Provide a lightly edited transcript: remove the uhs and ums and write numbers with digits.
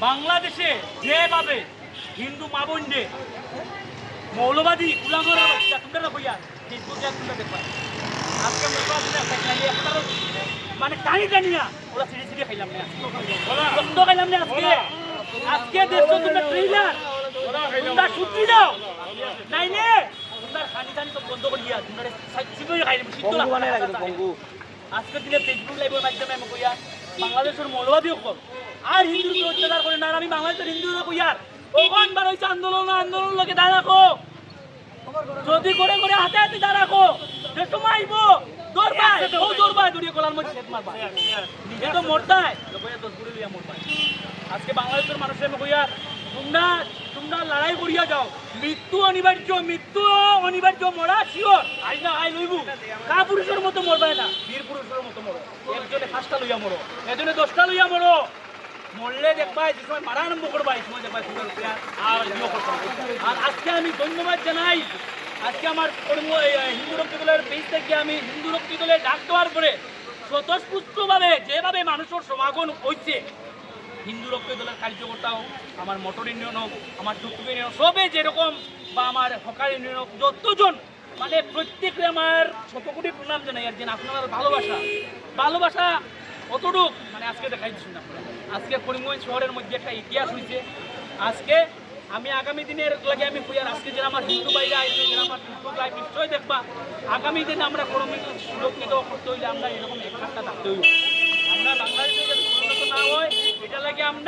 বাংলাদেশে যেভাবে হিন্দু মা বোনরে মৌলবাদী কুলাঙ্গর বাচ্চা তোমরা কইয়া ফেসবুকে তোমরা দেখবা আজকে মানে টানি টানি না ওরা সিঁড়ি সিঁড়ি খাইলাম না রক্ত খাইলাম না আজকে আজকে দেখছো তোমরা ট্রেইলার তোমরা সত্যি দাও নাই নে তোমরা খানি খানি সব বন্ধ করে দিয়া তোমরা সিঁড়ি খাইলাম সিদ্ধ লাগবে আজকের দিনে ফেসবুক লাইভের মাধ্যমে আমি কইয়া বাংলাদেশের মৌলবাদী কর আর হিন্দুকে অত্যাচার করে না আমি বাংলাদেশের হিন্দুরা কইয়ার ওখান বার হয়েছে আন্দোলন লোকে দাঁড়াকো যদি করে করে হাতে হাতে দাঁড়াকো যে সময় আইব নিজে তো মরতায় আজকে বাংলাদেশের মানুষের কইয়া তোমরা লড়াই করিয়া যাও মৃত্যু অনিবার্য মরা শিওর আই না আই লইবু কা পুরুষের মতো মরবাই না বীর পুরুষের মতো মরো একজনে 5টা লইয়া মরো একজনে 10টা লইয়া মরো মরলে দেখবা যে সময় মারা আরম্ভ করবা এই সময় দেখবা আর আজকে আমি ধন্যবাদ জানাই আজকে আমার হিন্দু রক্তি দলের পেজ থেকে আমি হিন্দু রক্তি দলে ডাক দেওয়ার পরে স্বতঃস্ফূর্তভাবে যেভাবে মানুষের সমাগম হয়েছে হিন্দু রক্তি দলের কার্যকর্তাও আমার মোটর ইউনিয়ন হোক আমার টুকটুক ইউনিয়ন সবে যেরকম বা আমার হকার ইউনিয়ন হোক যতজন মানে প্রত্যেকে আমার শতকোটি প্রণাম জানাই আর যে আপনার ভালোবাসা অতটুক মানে আজকে দেখাই দিচ্ছি না আজকে করিমগঞ্জ শহরের মধ্যে একটা ইতিহাস হয়েছে আজকে আমি আগামী দিনের লাগে আমি কইয়ার আজকে যারা আমার হিন্দু ভাইরা আইছে যারা আমার ফেসবুক লাইভ নিশ্চয়ই দেখবা আগামী দিনে আমরা সুরক্ষিত করতে হইলে আমরা এরকম এক থাকতে হইব আমরা বাংলাদেশে যদি না হয় এটা লাগে আমরা